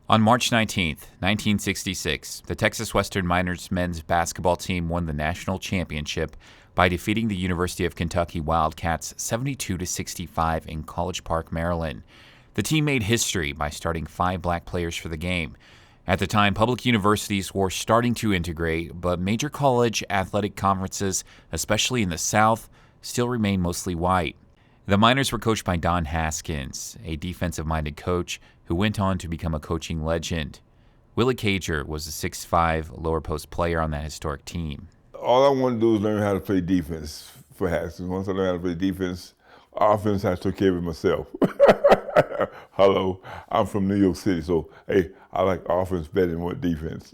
On March 19, 1966, the Texas Western Miners men's basketball team won the national championship by defeating the University of Kentucky Wildcats 72-65 in College Park, Maryland. The team made history by starting 5 black players for the game. At the time, public universities were starting to integrate, but major college athletic conferences, especially in the South, still remained mostly white. The Miners were coached by Don Haskins, a defensive-minded coach who went on to become a coaching legend. Willie Cager was a 6'5" lower post player on that historic team. All I wanted to do was learn how to play defense for Haskins. Once I learned how to play defense, offense, I took care of it myself. Hello, I'm from New York City, so hey, I like offense better than what defense.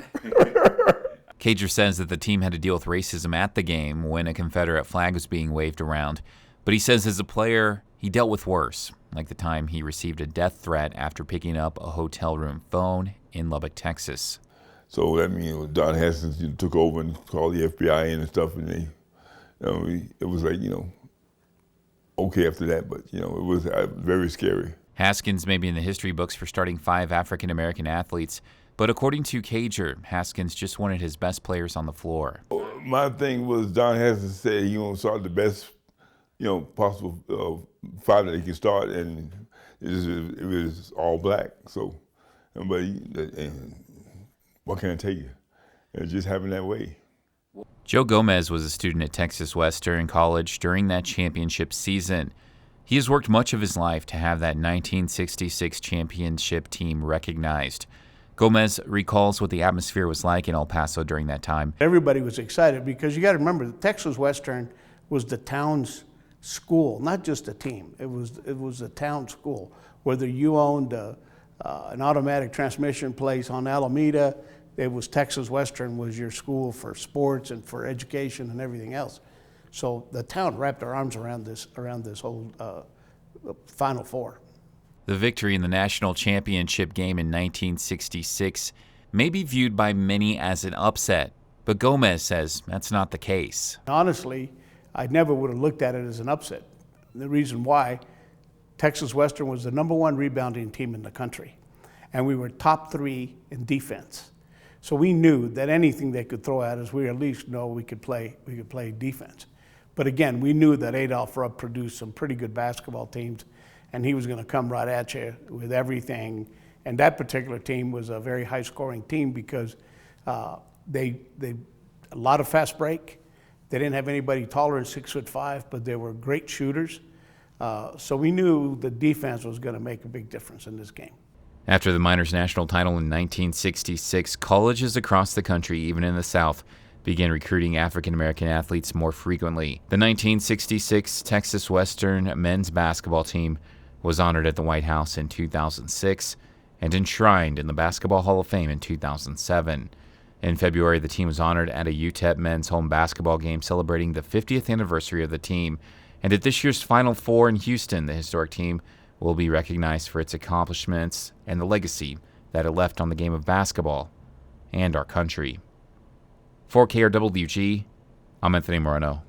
Cager says that the team had to deal with racism at the game when a Confederate flag was being waved around. But he says as a player, he dealt with worse, like the time he received a death threat after picking up a hotel room phone in Lubbock, Texas. So that means Don Haskins took over and called the FBI in and stuff, and it was like, okay after that, but, it was very scary. Haskins may be in the history books for starting 5 African-American athletes, but according to Cager, Haskins just wanted his best players on the floor. My thing was Don Haskins said he want to start the best possible 5 that he can start, and it was all black. So, but what can I tell you? It just happened that way. Joe Gomez was a student at Texas Western College during that championship season. He has worked much of his life to have that 1966 championship team recognized. Gomez recalls what the atmosphere was like in El Paso during that time. Everybody was excited because you got to remember, Texas Western was the town's school, not just a team. It was a town school. Whether you owned an automatic transmission place on Alameda, it was Texas Western was your school for sports and for education and everything else. So the town wrapped their arms around this whole Final Four. The victory in the national championship game in 1966 may be viewed by many as an upset, but Gomez says that's not the case. Honestly, I never would have looked at it as an upset. The reason why, Texas Western was the #1 rebounding team in the country, and we were top 3 in defense. So we knew that anything they could throw at us, we at least know we could play defense. But again, we knew that Adolph Rupp produced some pretty good basketball teams, and he was going to come right at you with everything. And that particular team was a very high-scoring team because they a lot of fast break. They didn't have anybody taller than 6'5", but they were great shooters. So we knew the defense was going to make a big difference in this game. After the Miners' national title in 1966, colleges across the country, even in the South, began recruiting African-American athletes more frequently. The 1966 Texas Western men's basketball team was honored at the White House in 2006 and enshrined in the Basketball Hall of Fame in 2007. In February, the team was honored at a UTEP men's home basketball game celebrating the 50th anniversary of the team. And at this year's Final Four in Houston, the historic team will be recognized for its accomplishments and the legacy that it left on the game of basketball and our country. For KRWG, I'm Anthony Moreno.